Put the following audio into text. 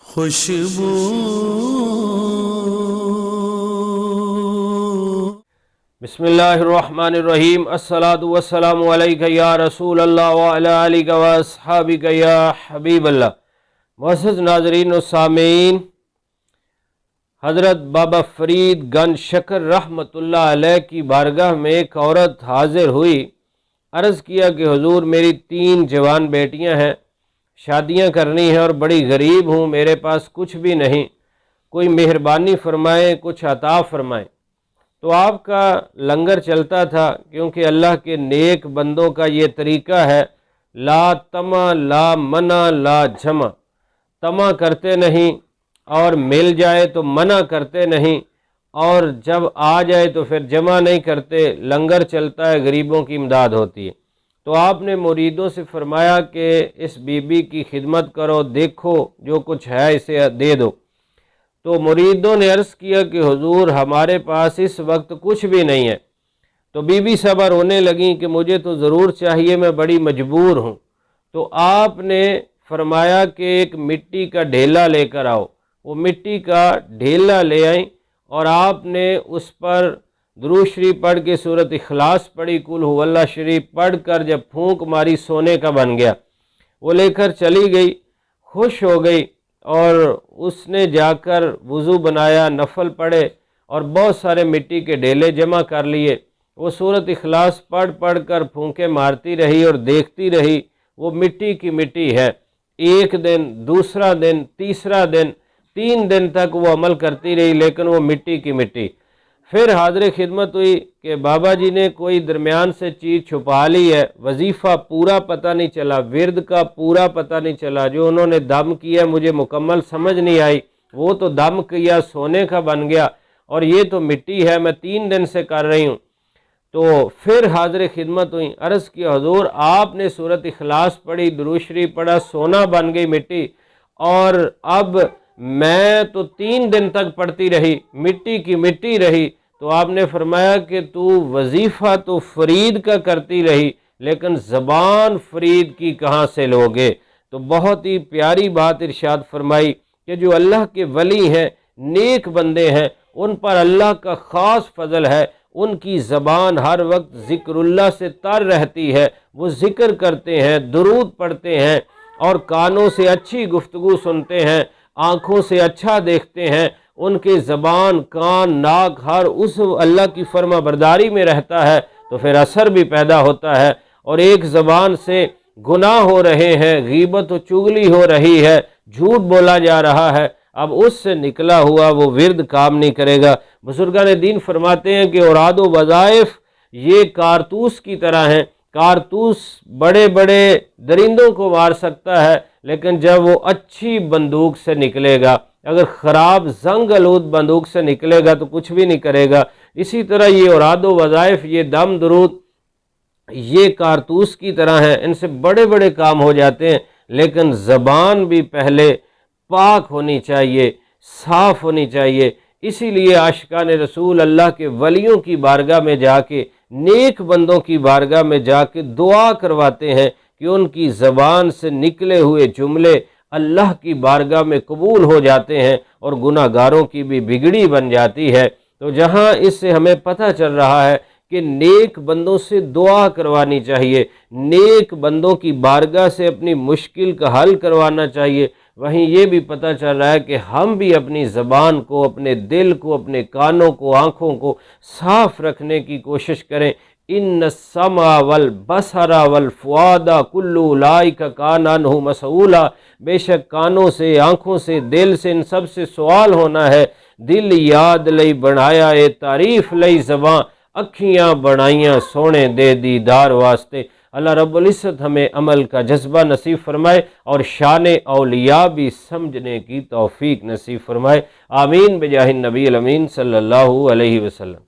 خوشبو بسم اللہ الرحمن الرحیم الصلاۃ والسلام علیک یا رسول اللہ وعلی آلک و اصحابک یا حبیب اللہ۔ معزز ناظرین و سامعین، حضرت بابا فرید گنج شکر رحمۃ اللہ علیہ کی بارگاہ میں ایک عورت حاضر ہوئی، عرض کیا کہ حضور میری 3 جوان بیٹیاں ہیں، شادیاں کرنی ہیں اور بڑی غریب ہوں، میرے پاس کچھ بھی نہیں، کوئی مہربانی فرمائیں، کچھ عطا فرمائیں۔ تو آپ کا لنگر چلتا تھا، کیونکہ اللہ کے نیک بندوں کا یہ طریقہ ہے، لا طمع لا منع لا جمع، طمع کرتے نہیں اور مل جائے تو منع کرتے نہیں، اور جب آ جائے تو پھر جمع نہیں کرتے، لنگر چلتا ہے، غریبوں کی امداد ہوتی ہے۔ تو آپ نے مریدوں سے فرمایا کہ اس بی بی کی خدمت کرو، دیکھو جو کچھ ہے اسے دے دو۔ تو مریدوں نے عرض کیا کہ حضور ہمارے پاس اس وقت کچھ بھی نہیں ہے۔ تو بی بی صاحبہ رونے لگیں کہ مجھے تو ضرور چاہیے، میں بڑی مجبور ہوں۔ تو آپ نے فرمایا کہ ایک مٹی کا ڈھیلا لے کر آؤ۔ وہ مٹی کا ڈھیلا لے آئیں اور آپ نے اس پر درود شریف پڑھ کے سورۃ اخلاص پڑھی، قل ھو اللہ شریف پڑھ کر جب پھونک ماری سونے کا بن گیا۔ وہ لے کر چلی گئی، خوش ہو گئی، اور اس نے جا کر وضو بنایا، نفل پڑھے اور بہت سارے مٹی کے ڈھیلے جمع کر لیے۔ وہ سورۃ اخلاص پڑھ کر پھونکے مارتی رہی اور دیکھتی رہی، وہ مٹی کی مٹی ہے۔ ایک دن، دوسرا دن، تیسرا دن، 3 دن تک وہ عمل کرتی رہی، لیکن وہ مٹی کی مٹی۔ پھر حاضر خدمت ہوئی کہ بابا جی نے کوئی درمیان سے چیز چھپا لی ہے، وظیفہ پورا پتہ نہیں چلا، ورد کا پورا پتہ نہیں چلا، جو انہوں نے دم کیا مجھے مکمل سمجھ نہیں آئی، وہ تو دم کیا سونے کا بن گیا اور یہ تو مٹی ہے، میں 3 دن سے کر رہی ہوں۔ تو پھر حاضر خدمت ہوئی، عرض کیا حضور آپ نے سورۃ اخلاص پڑھی، درود شریف پڑھا، سونا بن گئی مٹی، اور اب میں تو 3 دن تک پڑھتی رہی، مٹی کی مٹی رہی۔ تو آپ نے فرمایا کہ تو وظیفہ تو فرید کا کرتی رہی، لیکن زبان فرید کی کہاں سے لوگے؟ تو بہت ہی پیاری بات ارشاد فرمائی کہ جو اللہ کے ولی ہیں، نیک بندے ہیں، ان پر اللہ کا خاص فضل ہے، ان کی زبان ہر وقت ذکر اللہ سے تر رہتی ہے، وہ ذکر کرتے ہیں، درود پڑھتے ہیں، اور کانوں سے اچھی گفتگو سنتے ہیں، آنکھوں سے اچھا دیکھتے ہیں، ان کے زبان، کان، ناک ہر اس اللہ کی فرما برداری میں رہتا ہے، تو پھر اثر بھی پیدا ہوتا ہے۔ اور ایک زبان سے گناہ ہو رہے ہیں، غیبت و چغلی ہو رہی ہے، جھوٹ بولا جا رہا ہے، اب اس سے نکلا ہوا وہ ورد کام نہیں کرے گا۔ بزرگان دین فرماتے ہیں کہ اوراد و وظائف یہ کارتوس کی طرح ہیں، کارتوس بڑے بڑے درندوں کو مار سکتا ہے، لیکن جب وہ اچھی بندوق سے نکلے گا، اگر خراب زنگ آلود بندوق سے نکلے گا تو کچھ بھی نہیں کرے گا۔ اسی طرح یہ اوراد و وظائف، یہ دم درود، یہ کارتوس کی طرح ہیں، ان سے بڑے بڑے کام ہو جاتے ہیں، لیکن زبان بھی پہلے پاک ہونی چاہیے، صاف ہونی چاہیے۔ اسی لیے عاشقان رسول اللہ کے ولیوں کی بارگاہ میں جا کے، نیک بندوں کی بارگاہ میں جا کے دعا کرواتے ہیں کہ ان کی زبان سے نکلے ہوئے جملے اللہ کی بارگاہ میں قبول ہو جاتے ہیں اور گناہ گاروں کی بھی بگڑی بن جاتی ہے۔ تو جہاں اس سے ہمیں پتہ چل رہا ہے کہ نیک بندوں سے دعا کروانی چاہیے، نیک بندوں کی بارگاہ سے اپنی مشکل کا حل کروانا چاہیے، وہیں یہ بھی پتہ چل رہا ہے کہ ہم بھی اپنی زبان کو، اپنے دل کو، اپنے کانوں کو، آنکھوں کو صاف رکھنے کی کوشش کریں۔ ان السمع والبصر والفؤاد کل اولئک کان عنہ مسئولا، بے شک کانوں سے، آنکھوں سے، دل سے، ان سب سے سوال ہونا ہے۔ دل یاد لئی بنایا اے تعریف لئی زباں، اکھیاں بنائیاں سونے دے دیدار واسطے۔ اللہ رب العزت ہمیں عمل کا جذبہ نصیب فرمائے اور شان اولیاء بھی سمجھنے کی توفیق نصیب فرمائے۔ آمین بجاہ النبی الامین صلی اللہ علیہ وسلم۔